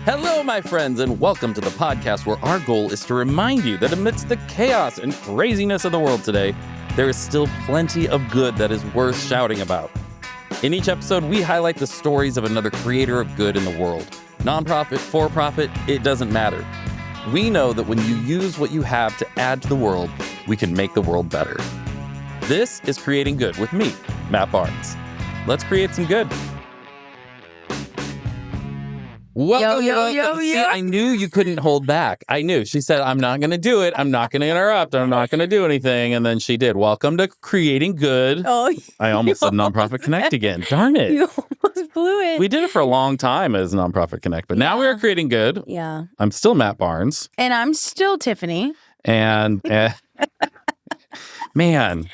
Hello, my friends, and welcome to the podcast where our goal is to remind you that amidst the chaos and craziness of the world today, there is still plenty of good that is worth shouting about. In each episode, we highlight the stories of another creator of good in the world. Nonprofit, for-profit, it doesn't matter. We know that when you use what you have to add to the world, we can make the world better. This is Creating Good with me, Matt Barnes. Let's create some good. Welcome. See, I knew you couldn't hold back. I knew. She said, I'm not going to do it. I'm not going to interrupt. I'm not going to do anything. And then she did. Welcome to Creating Good. Oh, I almost said Nonprofit Connect again. Darn it. You almost blew it. We did it for a long time as Nonprofit Connect, but now we are Creating Good. Yeah. I'm still Matt Barnes. And I'm still Tiffany. And man,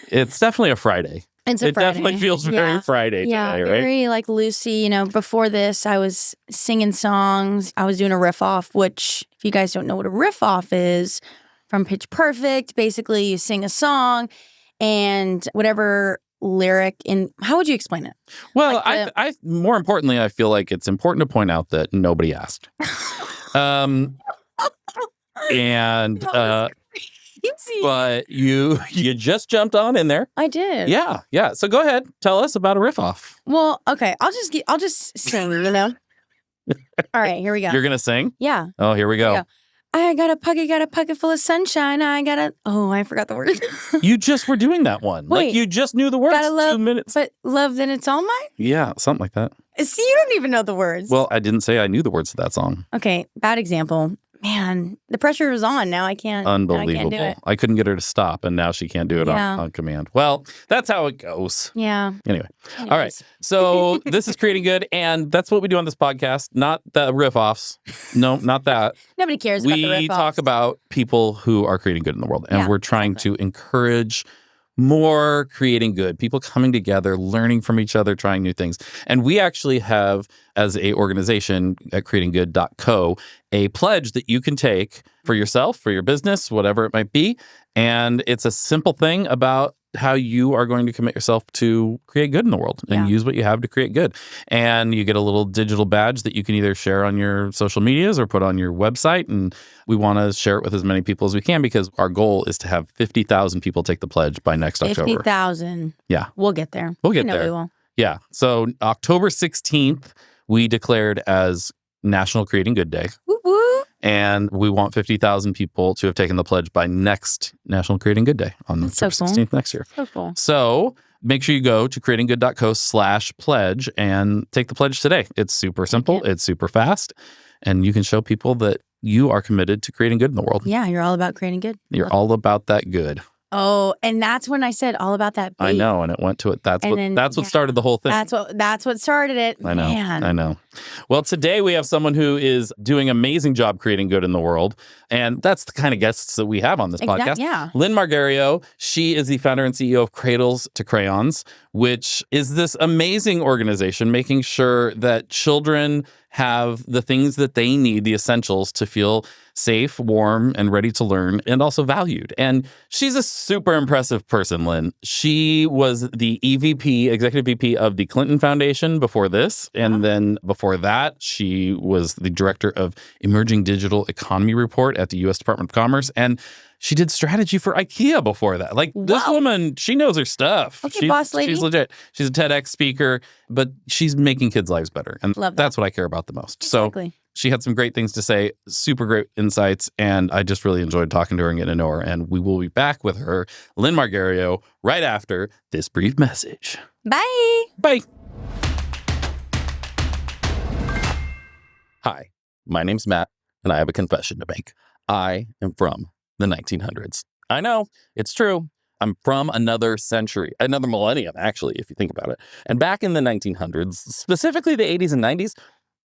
it's definitely a Friday. It's a Friday. It definitely feels very Friday today, right? Very like Lucy. You know, before this, I was singing songs. I was doing a riff off, which, if you guys don't know what a riff off is, from Pitch Perfect, basically you sing a song and whatever lyric in, how would you explain it? Well, Like I more importantly, I feel like it's important to point out that nobody asked. But you just jumped on in there. I did. Yeah. So go ahead, tell us about a riff off. Well, okay. I'll just sing, you know? All right, here we go. You're gonna sing? Yeah. Oh, here we go. I got a pocket full of sunshine. I forgot the word. You just were doing that one. Wait, like you just knew the words. Gotta love, 2 minutes. But love, then it's all mine? Yeah, something like that. See, you don't even know the words. Well, I didn't say I knew the words to that song. Okay, bad example. Man, the pressure was on. Now I can't. Unbelievable. I can't do it. I couldn't get her to stop, and now she can't do it on command. Well, that's how it goes. Yeah. Anyway. All right. So this is Creating Good, and that's what we do on this podcast. Not the riff-offs. No, not that. Nobody cares about the riff-offs. We talk about people who are creating good in the world, and we're trying to encourage more creating good, people coming together, learning from each other, trying new things. And we actually have, as a organization at creatinggood.co, a pledge that you can take for yourself, for your business, whatever it might be. And it's a simple thing about how you are going to commit yourself to create good in the world and use what you have to create good. And you get a little digital badge that you can either share on your social medias or put on your website. And we want to share it with as many people as we can because our goal is to have 50,000 people take the pledge by next October. 50,000. Yeah. We'll get there. We'll get there. We will. Yeah. So October 16th, we declared as National Creating Good Day. Woo woo. And we want 50,000 people to have taken the pledge by next National Creating Good Day on October 16th next year. So cool. So make sure you go to creatinggood.co/pledge and take the pledge today. It's super simple. It's super fast. And you can show people that you are committed to creating good in the world. Yeah, you're all about creating good. You're all about that good. Oh, and that's when I said all about that beat. I know, and it went to it. That's what started the whole thing. That's what started it. I know. Man. I know. Well, today we have someone who is doing an amazing job creating good in the world, and that's the kind of guests that we have on this podcast. Yeah. Lynn Margherio, she is the founder and CEO of Cradles to Crayons, which is this amazing organization making sure that children have the things that they need, the essentials to feel safe, warm, and ready to learn, and also valued. And she's a super impressive person, Lynn. She was the EVP, Executive VP of the Clinton Foundation before this. And then before that, she was the director of Emerging Digital Economy Report at the U.S. Department of Commerce. And she did strategy for IKEA before that. Like, this woman, she knows her stuff. Okay, boss lady. She's legit. She's a TEDx speaker, but she's making kids' lives better. And that's what I care about the most. Exactly. So she had some great things to say, super great insights, and I just really enjoyed talking to her and getting to know her. And we will be back with her, Lynn Margherio, right after this brief message. Bye. Bye. Hi, my name's Matt, and I have a confession to make. I am from the 1900s. I know, it's true. I'm from another century, another millennium, actually, if you think about it. And back in the 1900s, specifically the 80s and 90s,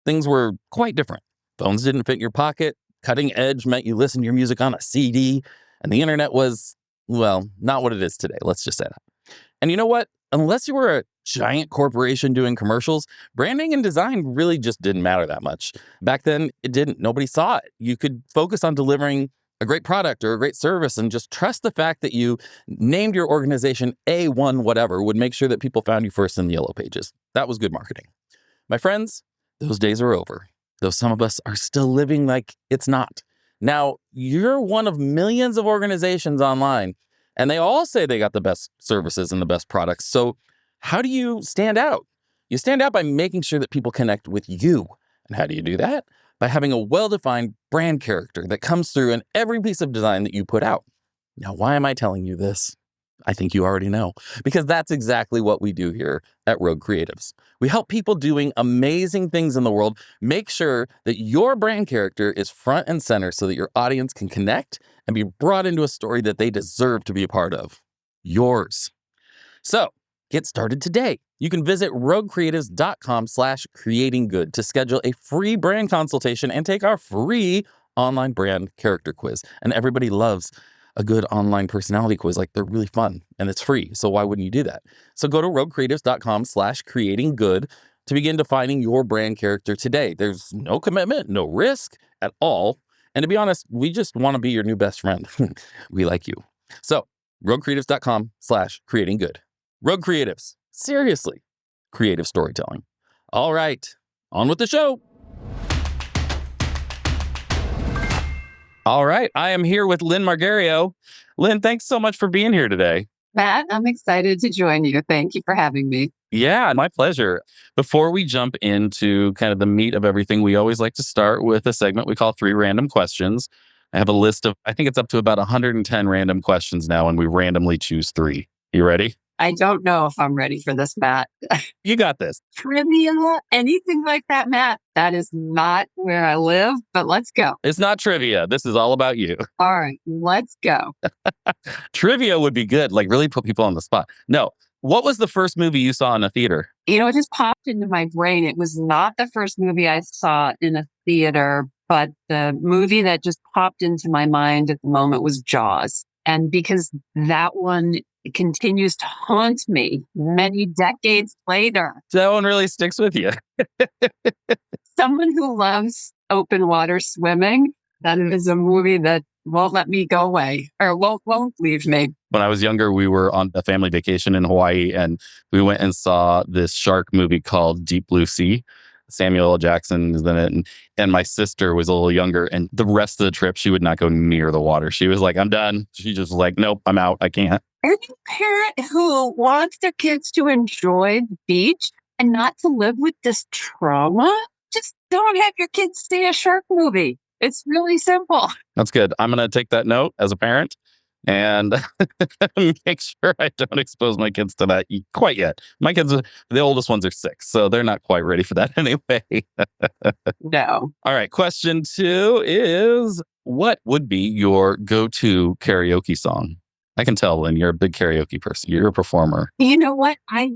things were quite different. Phones didn't fit in your pocket. Cutting edge meant you listened to your music on a CD. And the internet was, well, not what it is today. Let's just say that. And you know what? Unless you were a giant corporation doing commercials, branding and design really just didn't matter that much. Back then, it didn't. Nobody saw it. You could focus on delivering a great product or a great service and just trust the fact that you named your organization A1 whatever would make sure that people found you first in the yellow pages. That was good marketing. My friends, those days are over. though some of us are still living like it's not. Now, you're one of millions of organizations online, and they all say they got the best services and the best products. So how do you stand out? You stand out by making sure that people connect with you. And how do you do that? By having a well-defined brand character that comes through in every piece of design that you put out. Now, why am I telling you this? I think you already know, because that's exactly what we do here at Rogue Creatives. We help people doing amazing things in the world make sure that your brand character is front and center so that your audience can connect and be brought into a story that they deserve to be a part of. Yours. So get started today. You can visit roguecreatives.com/creatinggood to schedule a free brand consultation and take our free online brand character quiz. And everybody loves a good online personality quiz. Like, they're really fun and it's free. So why wouldn't you do that? So go to roguecreatives.com/creatinggood to begin defining your brand character today. There's no commitment, no risk at all. And to be honest, we just want to be your new best friend. We like you. So roguecreatives.com/creatinggood. Rogue Creatives. Seriously. Creative storytelling. All right. On with the show. All right. I am here with Lynn Margherio. Lynn, thanks so much for being here today. Matt, I'm excited to join you. Thank you for having me. Yeah, my pleasure. Before we jump into kind of the meat of everything, we always like to start with a segment we call 3 random questions. I have a list of, I think it's up to about 110 random questions now, and we randomly choose 3. You ready? I don't know if I'm ready for this, Matt. You got this. Trivia, anything like that, Matt? That is not where I live, but let's go. It's not trivia. This is all about you. All right, let's go. Trivia would be good, like really put people on the spot. No. What was the first movie you saw in a theater? You know, it just popped into my brain. It was not the first movie I saw in a theater, but the movie that just popped into my mind at the moment was Jaws. And because that one continues to haunt me many decades later. That one really sticks with you. Someone who loves open water swimming, that is a movie that won't let me go away or won't leave me. When I was younger, we were on a family vacation in Hawaii, and we went and saw this shark movie called Deep Blue Sea. Samuel L. Jackson is in it. And my sister was a little younger, and the rest of the trip, she would not go near the water. She was like, I'm done. She just was like, nope, I'm out. I can't. Any parent who wants their kids to enjoy the beach and not to live with this trauma, just don't have your kids see a shark movie. It's really simple. That's good. I'm going to take that note as a parent and make sure I don't expose my kids to that quite yet. My kids, the oldest ones are 6, so they're not quite ready for that anyway. No. All right. Question 2 is, what would be your go-to karaoke song? I can tell, Lynn, you're a big karaoke person. You're a performer. You know what? I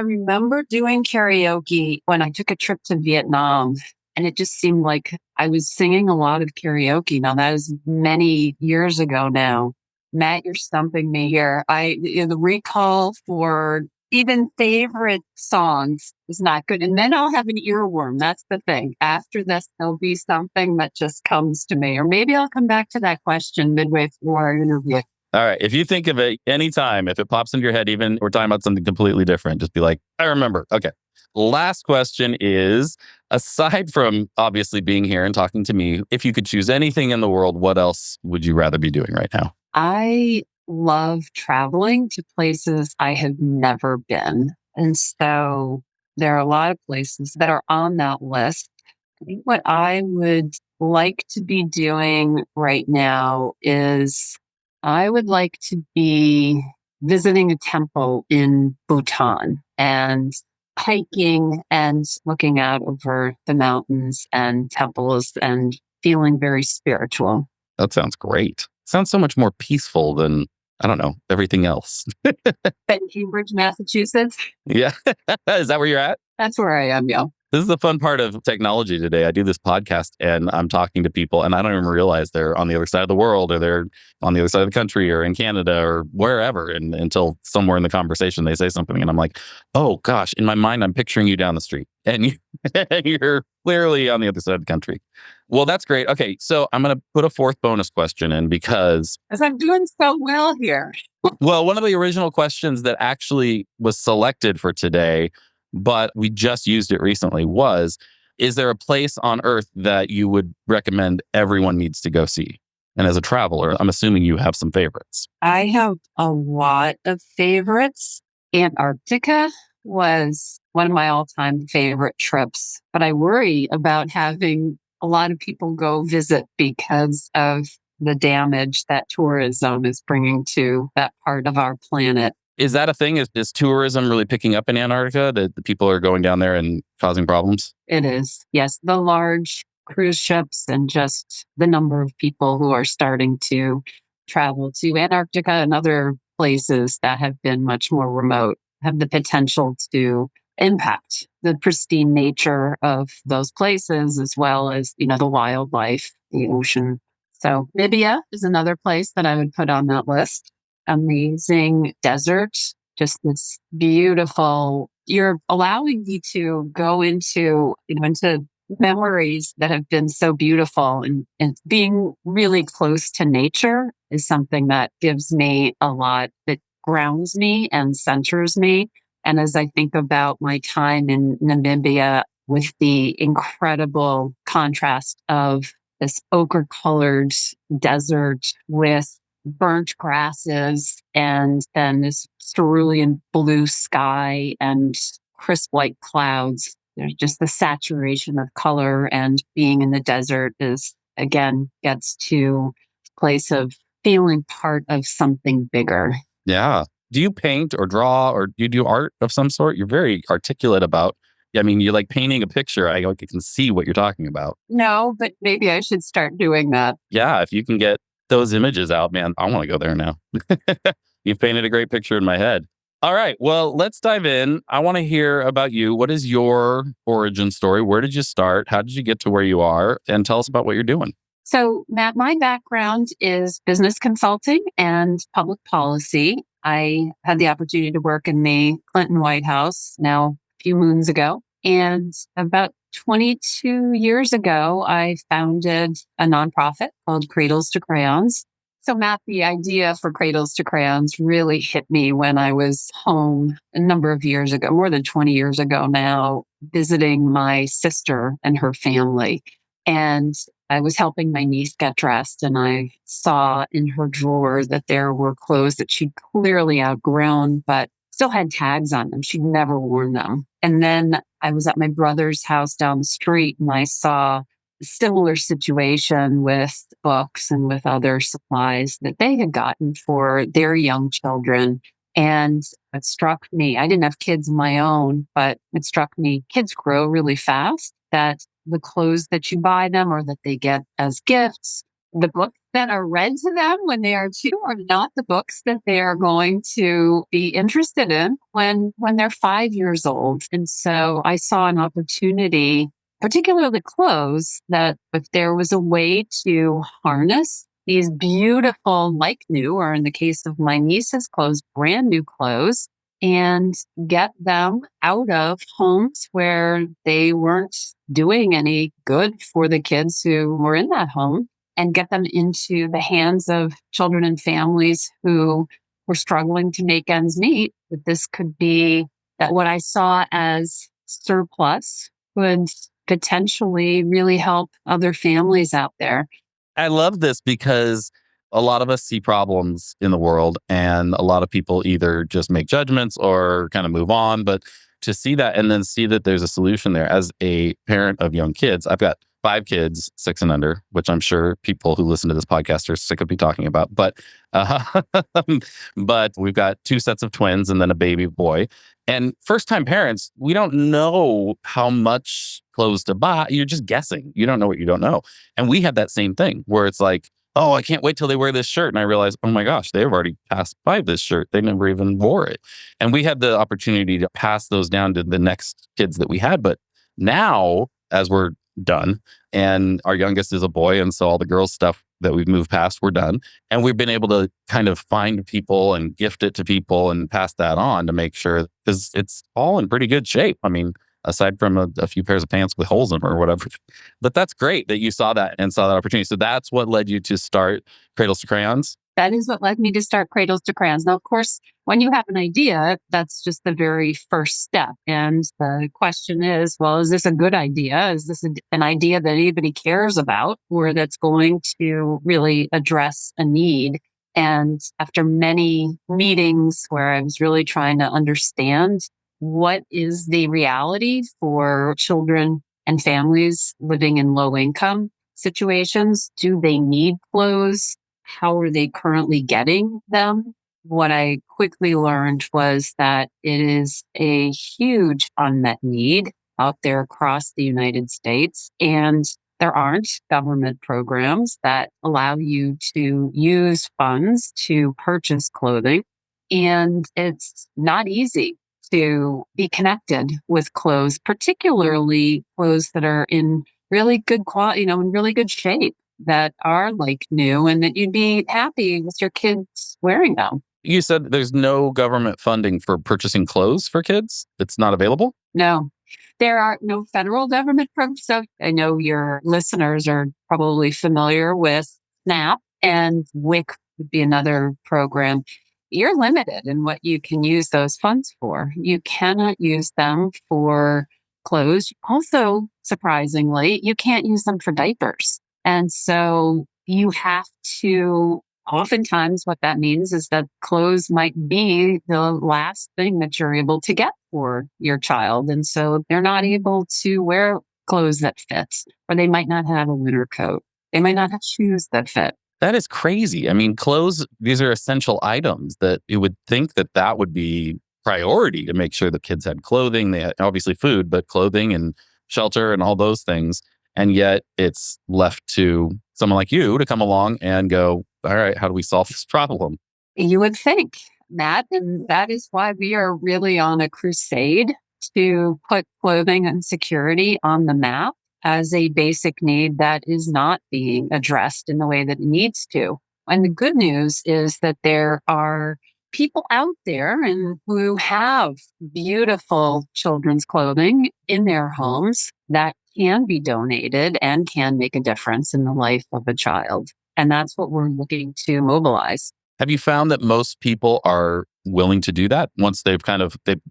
remember doing karaoke when I took a trip to Vietnam. And it just seemed like I was singing a lot of karaoke. Now, that was many years ago now. Matt, you're stumping me here. The recall for even favorite songs is not good. And then I'll have an earworm. That's the thing. After this, there'll be something that just comes to me. Or maybe I'll come back to that question midway through our interview. All right. If you think of it anytime, if it pops into your head, even we're talking about something completely different, just be like, I remember. Okay. Last question is, aside from obviously being here and talking to me, if you could choose anything in the world, what else would you rather be doing right now? I love traveling to places I have never been. And so there are a lot of places that are on that list. I think what I would like to be doing right now is I would like to be visiting a temple in Bhutan and hiking and looking out over the mountains and temples and feeling very spiritual. That sounds great. Sounds so much more peaceful than, I don't know, everything else. In Cambridge, Massachusetts. Yeah. Is that where you're at? That's where I am, yeah. This is the fun part of technology today. I do this podcast and I'm talking to people and I don't even realize they're on the other side of the world or they're on the other side of the country or in Canada or wherever. And until somewhere in the conversation, they say something and I'm like, oh gosh, in my mind, I'm picturing you down the street and you're clearly on the other side of the country. Well, that's great. Okay. So I'm going to put a 4th bonus question in because I'm doing so well here. Well, one of the original questions that actually was selected for today, but we just used it recently, was Is there a place on Earth that you would recommend everyone needs to go see? And as a traveler, I'm assuming you have some favorites. I have a lot of favorites. Antarctica was one of my all-time favorite trips, but I worry about having a lot of people go visit because of the damage that tourism is bringing to that part of our planet. Is that a thing? Is tourism really picking up in Antarctica? That the people are going down there and causing problems? It is. Yes, the large cruise ships and just the number of people who are starting to travel to Antarctica and other places that have been much more remote have the potential to impact the pristine nature of those places as well as, the wildlife, the ocean. So Namibia is another place that I would put on that list. Amazing desert, just this beautiful, you're allowing me to go into memories that have been so beautiful, and being really close to nature is something that gives me a lot, that grounds me and centers me. And as I think about my time in Namibia with the incredible contrast of this ochre colored desert with burnt grasses and then this cerulean blue sky and crisp white clouds. There's just the saturation of color, and being in the desert is, again, gets to a place of feeling part of something bigger. Yeah. Do you paint or draw or do you do art of some sort? You're very articulate about, I mean, you're like painting a picture. I can see what you're talking about. No, but maybe I should start doing that. Yeah. If you can get those images out, man, I want to go there now. You've painted a great picture in my head. All right. Well, let's dive in. I want to hear about you. What is your origin story? Where did you start? How did you get to where you are? And tell us about what you're doing. So, Matt, my background is business consulting and public policy. I had the opportunity to work in the Clinton White House now a few moons ago. And about 22 years ago, I founded a nonprofit called Cradles to Crayons. So, Matt, the idea for Cradles to Crayons really hit me when I was home a number of years ago, more than 20 years ago now, visiting my sister and her family. And I was helping my niece get dressed, and I saw in her drawer that there were clothes that she'd clearly outgrown, but still had tags on them. She'd never worn them. And then I was at my brother's house down the street, and I saw a similar situation with books and with other supplies that they had gotten for their young children. And it struck me, I didn't have kids of my own, but it struck me, kids grow really fast, that the clothes that you buy them or that they get as gifts, the books that are read to them when they are 2 are not the books that they are going to be interested in when they're 5 years old. And so I saw an opportunity, particularly clothes, that if there was a way to harness these beautiful, like new, or in the case of my niece's clothes, brand new clothes, and get them out of homes where they weren't doing any good for the kids who were in that home, and get them into the hands of children and families who were struggling to make ends meet. That this could be, that what I saw as surplus would potentially really help other families out there. I love this because a lot of us see problems in the world, and a lot of people either just make judgments or kind of move on. But to see that and then see that there's a solution there, as a parent of young kids, I've got 5 kids, 6 and under, which I'm sure people who listen to this podcast are sick of me talking about. But but we've got 2 sets of twins and then a baby boy. And first-time parents, we don't know how much clothes to buy. You're just guessing. You don't know what you don't know. And we had that same thing where it's like, oh, I can't wait till they wear this shirt. And I realized, oh my gosh, they've already passed by this shirt. They never even wore it. And we had the opportunity to pass those down to the next kids that we had. But now, as we're done, and our youngest is a boy, and so all the girls' stuff that we've moved past, we're done. And we've been able to kind of find people and gift it to people and pass that on to make sure, because it's all in pretty good shape. I mean, aside from a few pairs of pants with holes in them or whatever. But that's great that you saw that and saw that opportunity. So that's what led you to start Cradles to Crayons? That is what led me to start Cradles to Crayons. Now, of course, when you have an idea, that's just the very first step. And the question is, well, is this a good idea? Is this an idea that anybody cares about or that's going to really address a need? And after many meetings where I was really trying to understand what is the reality for children and families living in low income situations, do they need clothes? How are they currently getting them? What I quickly learned was that it is a huge unmet need out there across the United States. And there aren't government programs that allow you to use funds to purchase clothing. And it's not easy to be connected with clothes, particularly clothes that are in really good quality, in really good shape, that are like new and that you'd be happy with your kids wearing them. You said there's no government funding for purchasing clothes for kids? It's not available? No, there are no federal government programs. So I know your listeners are probably familiar with SNAP, and WIC would be another program. You're limited in what you can use those funds for. You cannot use them for clothes. Also, surprisingly, you can't use them for diapers. And so you have to, oftentimes what that means is that clothes might be the last thing that you're able to get for your child. And so they're not able to wear clothes that fit, or they might not have a winter coat. They might not have shoes that fit. That is crazy. I mean, clothes, these are essential items that you would think that that would be priority to make sure that kids had clothing. They had obviously food, but clothing and shelter and all those things. And yet it's left to someone like you to come along and go, all right, how do we solve this problem? You would think, Matt, and that is why we are really on a crusade to put clothing and security on the map as a basic need that is not being addressed in the way that it needs to. And the good news is that there are people out there and who have beautiful children's clothing in their homes that can be donated and can make a difference in the life of a child. And that's what we're looking to mobilize. Have you found that most people are willing to do that once they've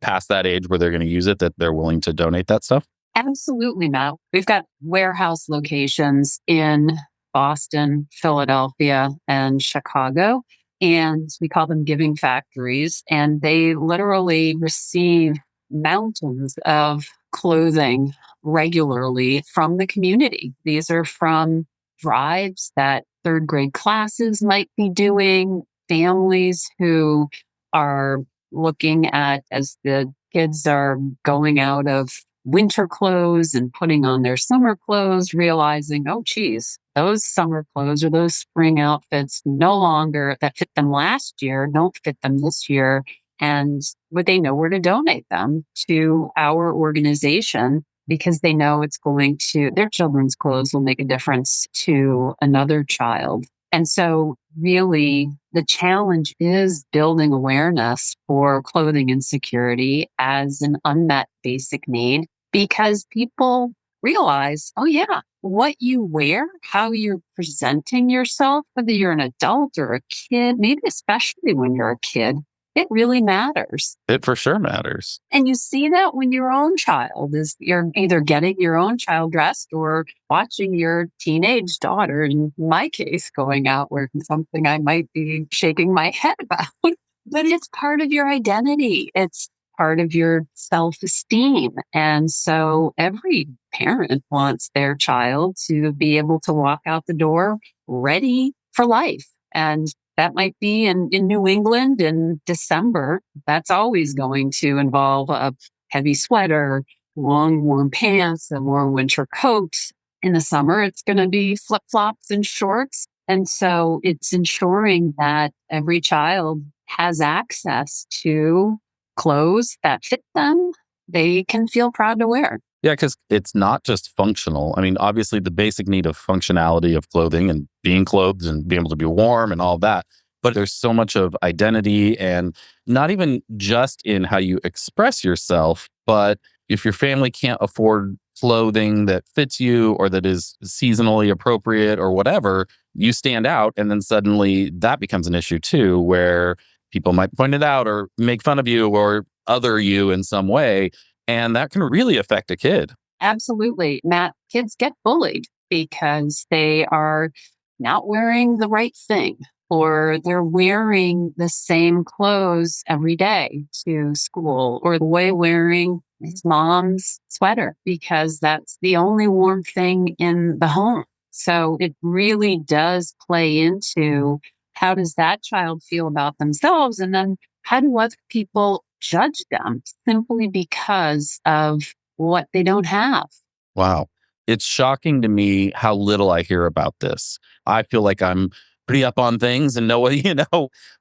passed that age where they're going to use it, that they're willing to donate that stuff? Absolutely not. We've got warehouse locations in Boston, Philadelphia, and Chicago. And we call them giving factories. And they literally receive mountains of clothing regularly from the community. These are from drives that third grade classes might be doing, families who are looking at, as the kids are going out of winter clothes and putting on their summer clothes, realizing, oh, geez, those summer clothes or those spring outfits no longer that fit them last year don't fit them this year. And would they know where to donate them to our organization, because they know it's going to, their children's clothes will make a difference to another child. And so really the challenge is building awareness for clothing insecurity as an unmet basic need, because people realize, oh yeah, what you wear, how you're presenting yourself, whether you're an adult or a kid, maybe especially when you're a kid, it really matters. It for sure matters. And you see that when your own child is, you're either getting your own child dressed or watching your teenage daughter, in my case, going out wearing something I might be shaking my head about. But it's part of your identity. It's part of your self-esteem. And so every parent wants their child to be able to walk out the door ready for life. And that might be in New England in December. That's always going to involve a heavy sweater, long, warm pants, a warm winter coat. In the summer, it's going to be flip-flops and shorts. And so it's ensuring that every child has access to clothes that fit them, they can feel proud to wear. Yeah, because it's not just functional. I mean, obviously the basic need of functionality of clothing and being clothed and being able to be warm and all that. But there's so much of identity, and not even just in how you express yourself, but if your family can't afford clothing that fits you or that is seasonally appropriate or whatever, you stand out, and then suddenly that becomes an issue too, where people might point it out or make fun of you or other you in some way. And that can really affect a kid. Absolutely. Matt, kids get bullied because they are not wearing the right thing or they're wearing the same clothes every day to school, or the boy wearing his mom's sweater because that's the only warm thing in the home. So it really does play into how does that child feel about themselves? And then how do other people judge them simply because of what they don't have? Wow. It's shocking to me how little I hear about this. I feel like I'm pretty up on things and know what,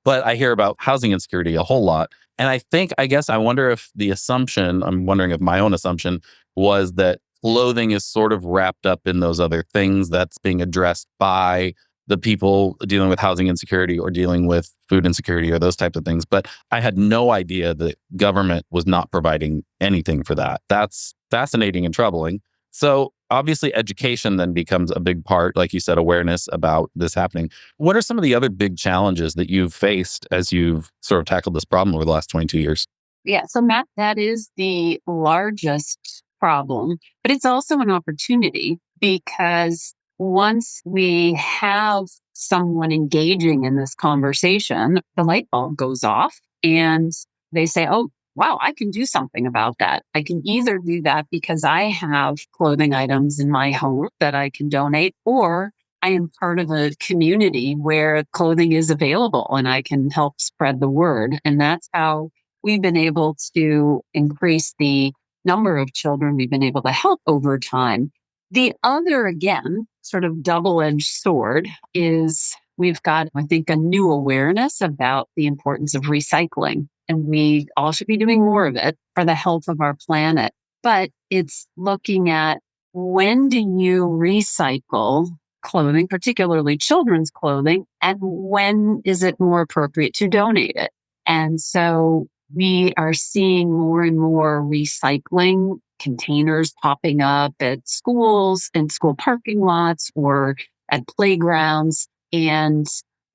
but I hear about housing insecurity a whole lot. And I guess I wonder if I'm wondering if my own assumption was that clothing is sort of wrapped up in those other things that's being addressed by the people dealing with housing insecurity or dealing with food insecurity or those types of things. But I had no idea that government was not providing anything for that. That's fascinating and troubling. So obviously education then becomes a big part, like you said, awareness about this happening. What are some of the other big challenges that you've faced as you've sort of tackled this problem over the last 22 years? Yeah. So, Matt, that is the largest problem, but it's also an opportunity because once we have someone engaging in this conversation, the light bulb goes off and they say, oh, wow, I can do something about that. I can either do that because I have clothing items in my home that I can donate, or I am part of a community where clothing is available and I can help spread the word. And that's how we've been able to increase the number of children we've been able to help over time. The other, again, sort of double-edged sword is we've got, I think, a new awareness about the importance of recycling. And we all should be doing more of it for the health of our planet. But it's looking at, when do you recycle clothing, particularly children's clothing, and when is it more appropriate to donate it? And so we are seeing more and more recycling containers popping up at schools and school parking lots or at playgrounds. And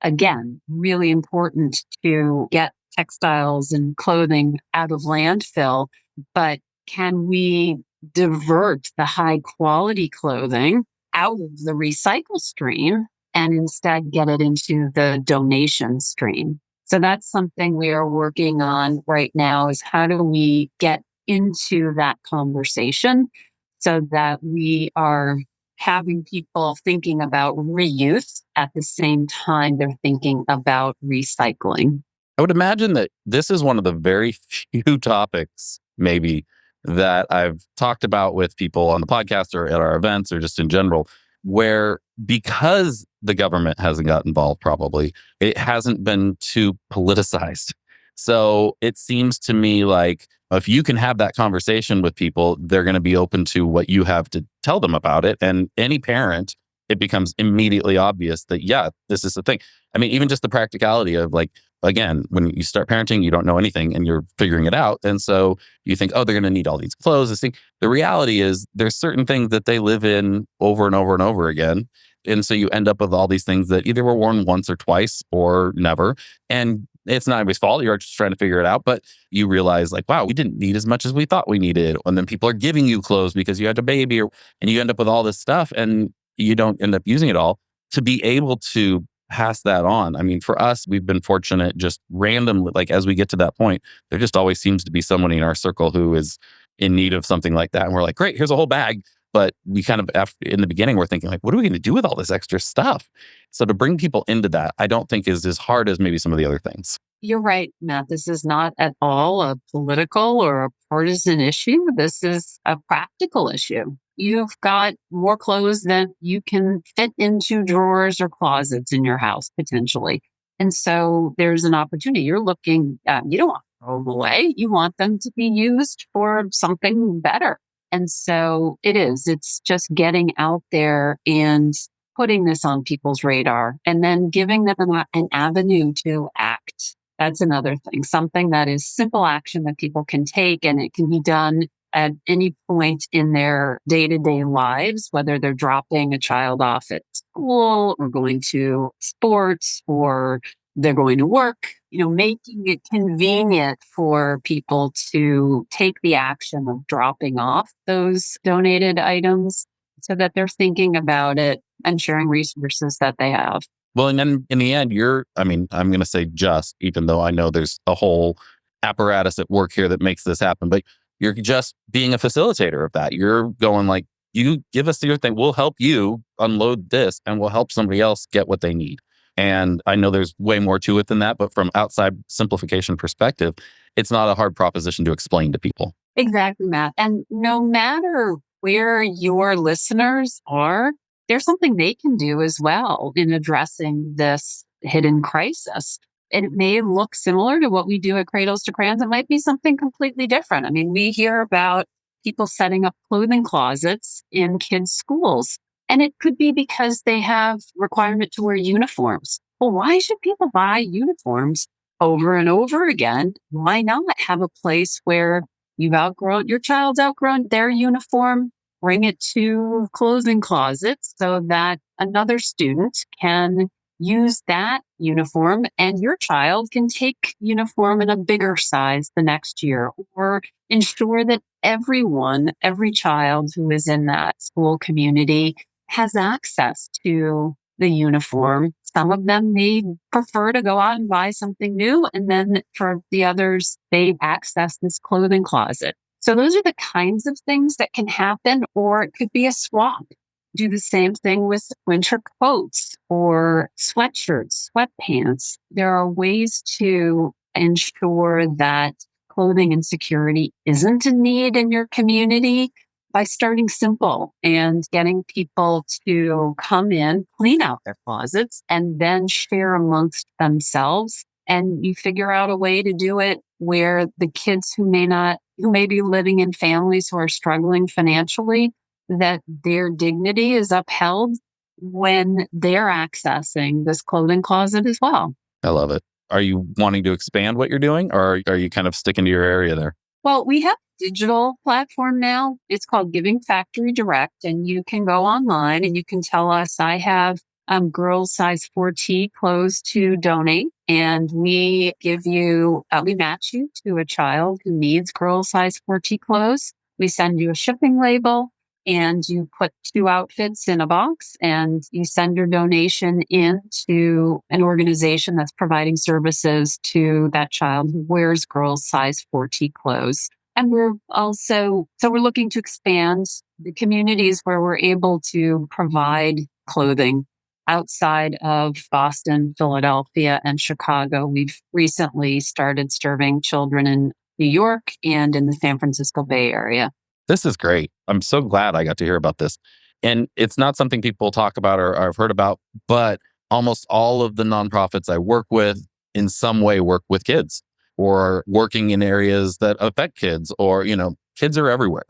again, really important to get textiles and clothing out of landfill. But can we divert the high quality clothing out of the recycle stream and instead get it into the donation stream? So that's something we are working on right now, is how do we get into that conversation so that we are having people thinking about reuse at the same time they're thinking about recycling. I would imagine that this is one of the very few topics, maybe, that I've talked about with people on the podcast or at our events or just in general, where because the government hasn't got involved, probably, it hasn't been too politicized. So it seems to me like if you can have that conversation with people, they're going to be open to what you have to tell them about it. And any parent, it becomes immediately obvious that, yeah, this is the thing. I mean, even just the practicality of like, again, when you start parenting, you don't know anything and you're figuring it out. And so you think, oh, they're going to need all these clothes, this thing. The reality is there's certain things that they live in over and over and over again. And so you end up with all these things that either were worn once or twice or never. And it's not anybody's fault. You're just trying to figure it out. But you realize like, wow, we didn't need as much as we thought we needed. And then people are giving you clothes because you had a baby, and you end up with all this stuff and you don't end up using it all. To be able to pass that on. I mean, for us, we've been fortunate just randomly, like as we get to that point, there just always seems to be someone in our circle who is in need of something like that. And we're like, great, here's a whole bag. But we kind of, in the beginning, we're thinking like, what are we going to do with all this extra stuff? So to bring people into that, I don't think is as hard as maybe some of the other things. You're right, Matt. This is not at all a political or a partisan issue. This is a practical issue. You've got more clothes than you can fit into drawers or closets in your house, potentially. And so there's an opportunity. You're looking, you don't want to throw them away. You want them to be used for something better. And so it's just getting out there and putting this on people's radar and then giving them an avenue to act. That's another thing, something that is simple action that people can take, and it can be done at any point in their day-to-day lives, whether they're dropping a child off at school or going to sports or they're going to work, making it convenient for people to take the action of dropping off those donated items so that they're thinking about it and sharing resources that they have. Well, and then in the end, I'm going to say just, even though I know there's a whole apparatus at work here that makes this happen, but you're just being a facilitator of that. You're going like, you give us your thing. We'll help you unload this and we'll help somebody else get what they need. And I know there's way more to it than that, but from outside simplification perspective, it's not a hard proposition to explain to people. Exactly, Matt. And no matter where your listeners are, there's something they can do as well in addressing this hidden crisis. And it may look similar to what we do at Cradles to Crayons. It might be something completely different. I mean, we hear about people setting up clothing closets in kids' schools. And it could be because they have requirement to wear uniforms. Well, why should people buy uniforms over and over again? Why not have a place where your child's outgrown their uniform, bring it to clothing closets so that another student can use that uniform and your child can take uniform in a bigger size the next year, or ensure that every child who is in that school community has access to the uniform. Some of them may prefer to go out and buy something new. And then for the others, they access this clothing closet. So those are the kinds of things that can happen, or it could be a swap. Do the same thing with winter coats or sweatshirts, sweatpants. There are ways to ensure that clothing insecurity isn't a need in your community by starting simple and getting people to come in, clean out their closets, and then share amongst themselves. And you figure out a way to do it where the kids who may be living in families who are struggling financially, that their dignity is upheld when they're accessing this clothing closet as well. I love it. Are you wanting to expand what you're doing, or are you kind of sticking to your area there? Well, we have a digital platform now. It's called Giving Factory Direct, and you can go online and you can tell us, I have girls size 4T clothes to donate. And we match you to a child who needs girls size 4T clothes. We send you a shipping label and you put 2 outfits in a box and you send your donation in to an organization that's providing services to that child who wears girls size 4T clothes. And we're looking to expand the communities where we're able to provide clothing outside of Boston, Philadelphia, and Chicago. We've recently started serving children in New York and in the San Francisco Bay Area. This is great. I'm so glad I got to hear about this. And it's not something people talk about or I've heard about, but almost all of the nonprofits I work with in some way work with kids or working in areas that affect kids or, kids are everywhere.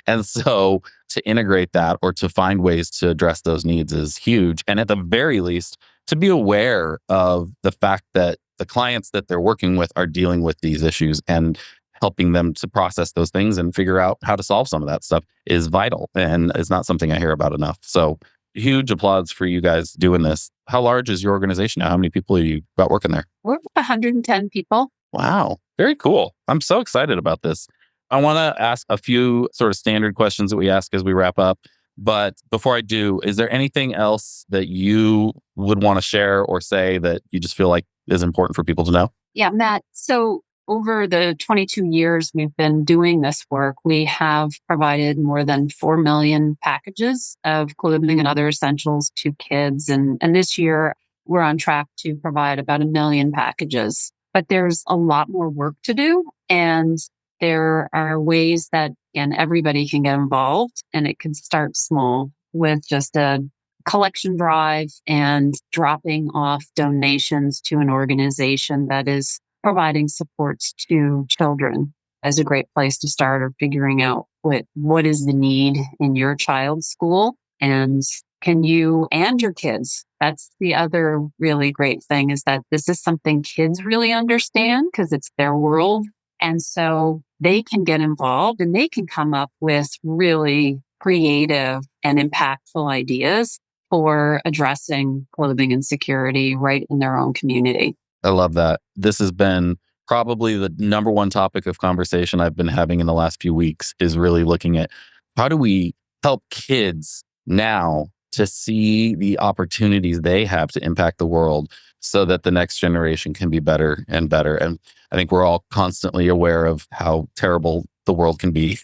And so to integrate that or to find ways to address those needs is huge. And at the very least, to be aware of the fact that the clients that they're working with are dealing with these issues and helping them to process those things and figure out how to solve some of that stuff is vital and is not something I hear about enough. So huge applause for you guys doing this. How large is your organization now? How many people are you got working there? We're 110 people. Wow. Very cool. I'm so excited about this. I want to ask a few sort of standard questions that we ask as we wrap up. But before I do, is there anything else that you would want to share or say that you just feel like is important for people to know? Yeah, Matt. So over the 22 years we've been doing this work, we have provided more than 4 million packages of clothing and other essentials to kids. And this year, we're on track to provide about 1 million packages. But there's a lot more work to do. And there are ways that everybody can get involved. And it can start small with just a collection drive and dropping off donations to an organization that is providing supports to children as a great place to start, or figuring out what is the need in your child's school, and can you and your kids. That's the other really great thing, is that this is something kids really understand because it's their world. And so they can get involved and they can come up with really creative and impactful ideas for addressing clothing insecurity right in their own community. I love that. This has been probably the number one topic of conversation I've been having in the last few weeks is really looking at how do we help kids now to see the opportunities they have to impact the world so that the next generation can be better and better. And I think we're all constantly aware of how terrible the world can be.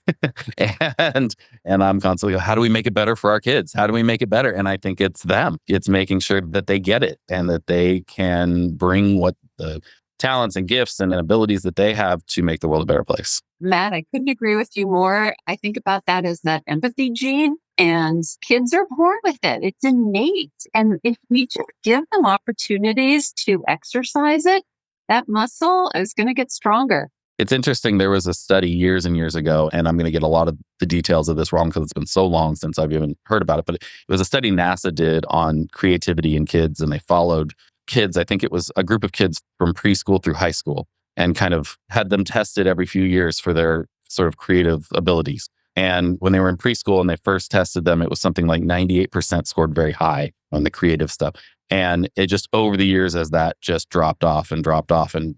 and I'm constantly, how do we make it better for our kids? How do we make it better? And I think it's them. It's making sure that they get it and that they can bring what the talents and gifts and abilities that they have to make the world a better place. Matt, I couldn't agree with you more. I think about that as that empathy gene, and kids are born with it. It's innate. And if we just give them opportunities to exercise it, that muscle is going to get stronger. It's interesting. There was a study years and years ago, and I'm going to get a lot of the details of this wrong because it's been so long since I've even heard about it. But it was a study NASA did on creativity in kids, and they followed kids. I think it was a group of kids from preschool through high school and kind of had them tested every few years for their sort of creative abilities. And when they were in preschool and they first tested them, it was something like 98% scored very high on the creative stuff. And it just over the years as that just dropped off. And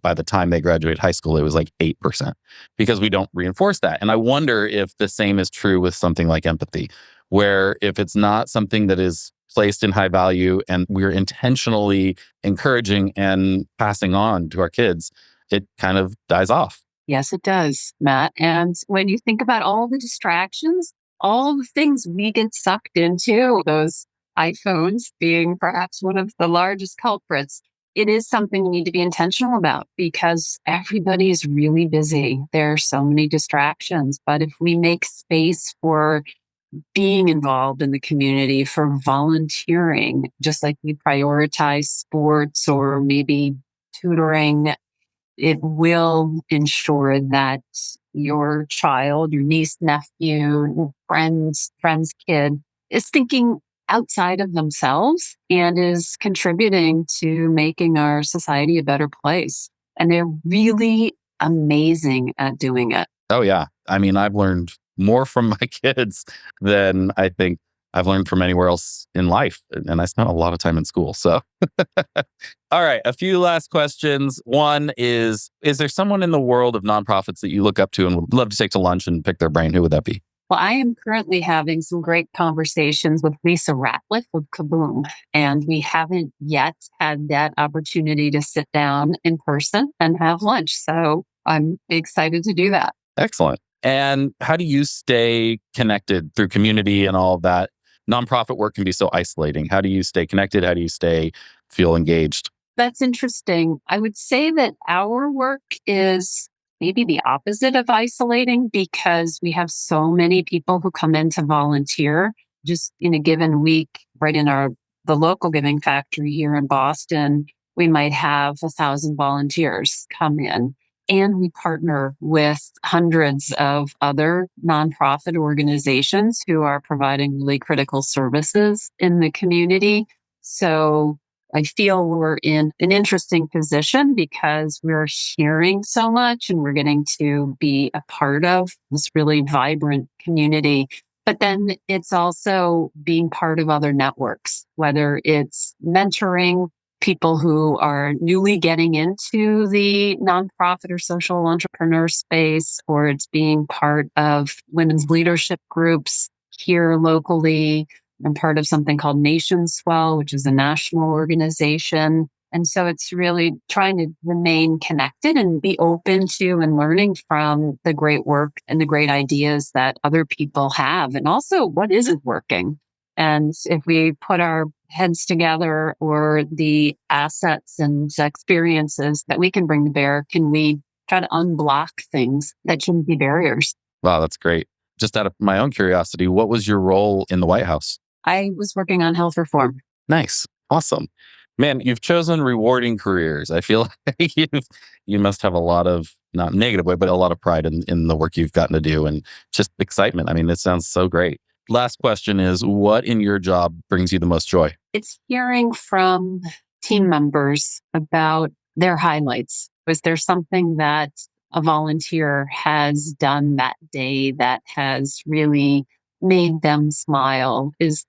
by the time they graduate high school, it was like 8% because we don't reinforce that. And I wonder if the same is true with something like empathy, where if it's not something that is placed in high value and we're intentionally encouraging and passing on to our kids, it kind of dies off. Yes, it does, Matt. And when you think about all the distractions, all the things we get sucked into, those iPhones being perhaps one of the largest culprits, it is something we need to be intentional about because everybody is really busy. There are so many distractions. But if we make space for being involved in the community, for volunteering, just like we prioritize sports or maybe tutoring, it will ensure that your child, your niece, nephew, friend's kid is thinking outside of themselves and is contributing to making our society a better place. And they're really amazing at doing it. Oh, yeah. I mean, I've learned more from my kids than I think I've learned from anywhere else in life. And I spent a lot of time in school. So, all right, a few last questions. One is there someone in the world of nonprofits that you look up to and would love to take to lunch and pick their brain? Who would that be? Well, I am currently having some great conversations with Lisa Ratliff of Kaboom, and we haven't yet had that opportunity to sit down in person and have lunch. So I'm excited to do that. Excellent. And how do you stay connected through community and all of that? Nonprofit work can be so isolating. How do you stay connected? How do you feel engaged? That's interesting. I would say that our work is maybe the opposite of isolating because we have so many people who come in to volunteer just in a given week, right in the local giving factory here in Boston. We might have 1,000 volunteers come in. And we partner with hundreds of other nonprofit organizations who are providing really critical services in the community. So I feel we're in an interesting position because we're hearing so much and we're getting to be a part of this really vibrant community. But then it's also being part of other networks, whether it's mentoring people who are newly getting into the nonprofit or social entrepreneur space, or it's being part of women's leadership groups here locally. I'm part of something called Nation Swell, which is a national organization. And so it's really trying to remain connected and be open to and learning from the great work and the great ideas that other people have. And also what isn't working. And if we put our heads together or the assets and experiences that we can bring to bear, can we try to unblock things that shouldn't be barriers? Wow, that's great. Just out of my own curiosity, what was your role in the White House? I was working on health reform. Nice. Awesome. Man, you've chosen rewarding careers. I feel like you must have a lot of, not negative way, but a lot of pride in the work you've gotten to do and just excitement. I mean, this sounds so great. Last question is, what in your job brings you the most joy? It's hearing from team members about their highlights. Was there something that a volunteer has done that day that has really made them smile is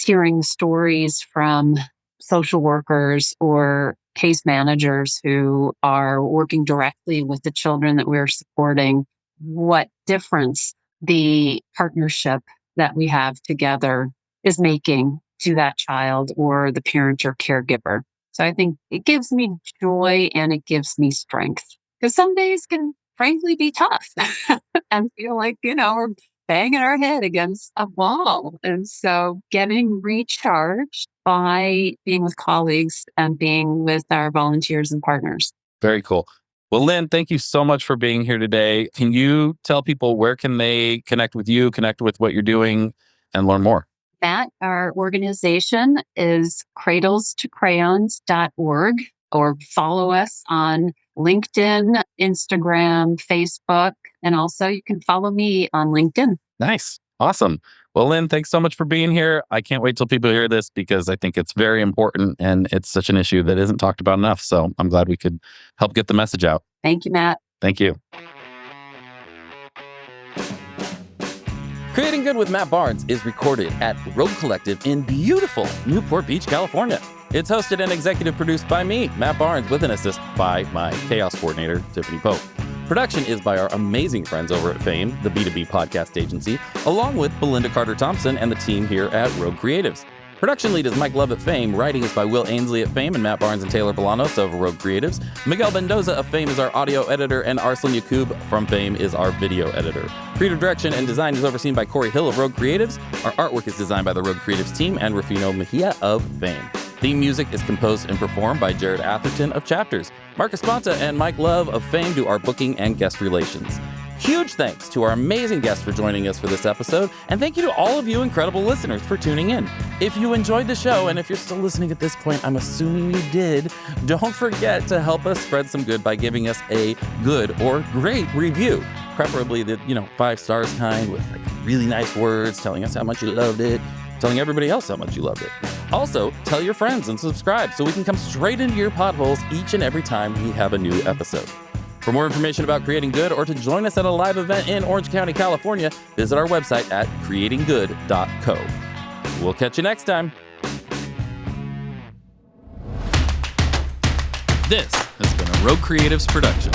hearing stories from social workers or case managers who are working directly with the children that we're supporting, what difference the partnership that we have together is making to that child or the parent or caregiver. So I think it gives me joy and it gives me strength because some days can frankly be tough and feel like, we're banging our head against a wall. And so getting recharged by being with colleagues and being with our volunteers and partners. Very cool. Well, Lynn, thank you so much for being here today. Can you tell people where can they connect with you, connect with what you're doing, and learn more? Matt, our organization is cradlestocrayons.org, or follow us on LinkedIn, Instagram, Facebook, and also you can follow me on LinkedIn. Nice. Awesome. Well, Lynn, thanks so much for being here. I can't wait till people hear this because I think it's very important and it's such an issue that isn't talked about enough. So I'm glad we could help get the message out. Thank you, Matt. Thank you. Creating Good with Matt Barnes is recorded at Rogue Collective in beautiful Newport Beach, California. It's hosted and executive produced by me, Matt Barnes, with an assist by my chaos coordinator, Tiffany Pope. Production is by our amazing friends over at Fame, the B2B podcast agency, along with Belinda Carter-Thompson and the team here at Rogue Creatives. Production lead is Mike Love at Fame. Writing is by Will Ainsley at Fame and Matt Barnes and Taylor Bolanos of Rogue Creatives. Miguel Mendoza of Fame is our audio editor, and Arslan Yakub from Fame is our video editor. Creative direction and design is overseen by Corey Hill of Rogue Creatives. Our artwork is designed by the Rogue Creatives team and Rufino Mejia of Fame. Theme music is composed and performed by Jared Atherton of Chapters. Marcus Ponta and Mike Love of Fame do our booking and guest relations. Huge thanks to our amazing guests for joining us for this episode, and thank you to all of you incredible listeners for tuning in. If you enjoyed the show, and if you're still listening at this point, I'm assuming you did, don't forget to help us spread some good by giving us a good or great review. Preferably the, 5 stars kind with really nice words, telling us how much you loved it, telling everybody else how much you loved it. Also, tell your friends and subscribe so we can come straight into your potholes each and every time we have a new episode. For more information about Creating Good or to join us at a live event in Orange County, California, visit our website at creatinggood.co. We'll catch you next time. This has been a Rogue Creatives production.